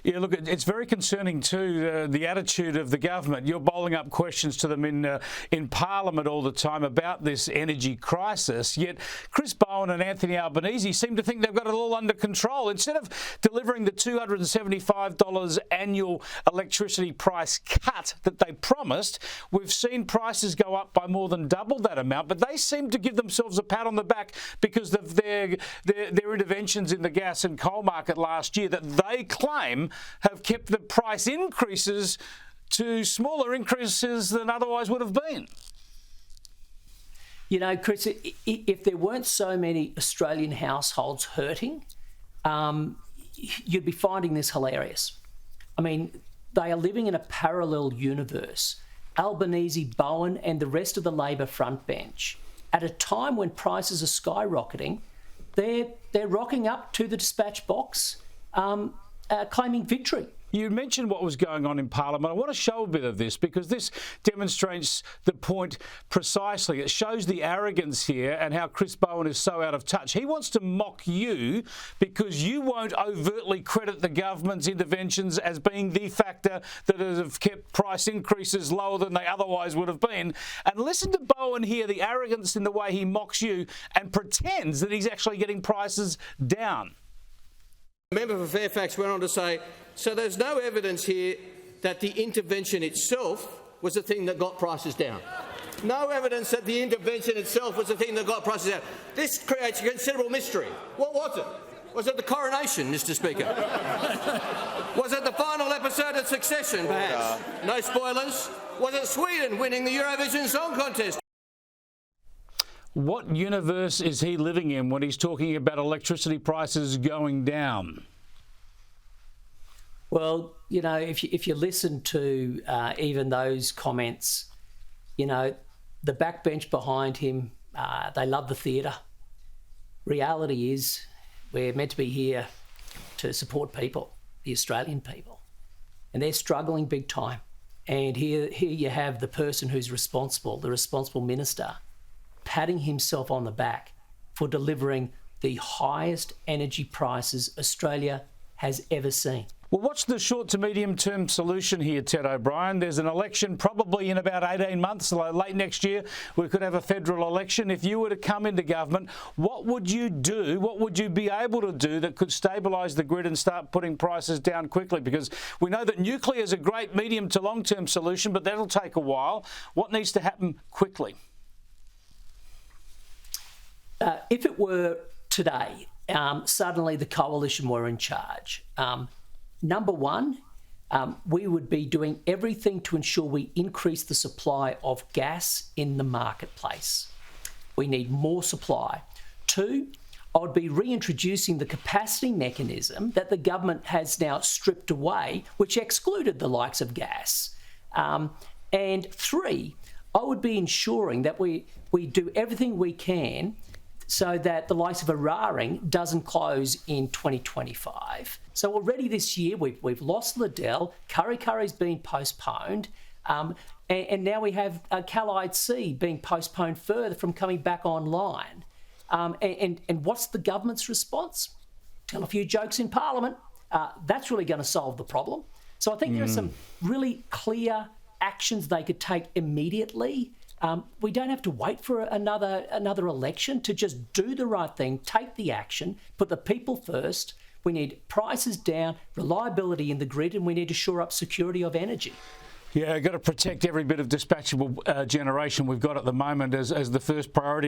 Yeah, look, it's very concerning too, the attitude of the government. You're bowling up questions to them in Parliament all the time about this energy crisis, yet Chris Bowen and Anthony Albanese seem to think they've got it all under control. Instead of delivering the $275 annual electricity price cut that they promised, we've seen prices go up by more than double that amount, but they seem to give themselves a pat on the back because of their interventions in the gas and coal market last year that they claim have kept the price increases to smaller increases than otherwise would have been. You know, Chris, if there weren't so many Australian households hurting, you'd be finding this hilarious. I mean, they are living in a parallel universe. Albanese, Bowen and the rest of the Labor front bench, at a time when prices are skyrocketing, they're rocking up to the dispatch box claiming victory. You mentioned what was going on in Parliament. I want to show a bit of this because this demonstrates the point precisely. It shows the arrogance here and how Chris Bowen is so out of touch. He wants to mock you because you won't overtly credit the government's interventions as being the factor that have kept price increases lower than they otherwise would have been. And listen to Bowen here, the arrogance in the way he mocks you and pretends that he's actually getting prices down. The member for Fairfax went on to say, so there's no evidence here that the intervention itself was the thing that got prices down. No evidence that the intervention itself was the thing that got prices down. This creates a considerable mystery. What was it? Was it the coronation, Mr Speaker? Was it the final episode of Succession, perhaps? No spoilers. Was it Sweden winning the Eurovision Song Contest? What universe is he living in when he's talking about electricity prices going down? Well, you know, if you listen to even those comments, you know, the backbench behind him, they love the theatre. Reality is we're meant to be here to support people, the Australian people, and they're struggling big time. And here you have the person who's responsible, the responsible minister, patting himself on the back for delivering the highest energy prices Australia has ever seen. Well, what's the short to medium term solution here, Ted O'Brien? There's an election probably in about 18 months, late next year. We could have a federal election. If you were to come into government, what would you do? What would you be able to do that could stabilise the grid and start putting prices down quickly? Because we know that nuclear is a great medium to long term solution, but that'll take a while. What needs to happen quickly? If it were today, suddenly the coalition were in charge. Number one, we would be doing everything to ensure we increase the supply of gas in the marketplace. We need more supply. Two, I would be reintroducing the capacity mechanism that the government has now stripped away, which excluded the likes of gas. And three, I would be ensuring that we do everything we can so that the likes of Eraring doesn't close in 2025. So already this year we've lost Liddell, Kurri Kurri's been postponed, and now we have Callide C being postponed further from coming back online. And what's the government's response? Tell a few jokes in Parliament. That's really going to solve the problem. So I think there are some really clear actions they could take immediately. We don't have to wait for another election to just do the right thing, take the action, put the people first. We need prices down, reliability in the grid, and we need to shore up security of energy. Yeah, got to protect every bit of dispatchable generation we've got at the moment as the first priority.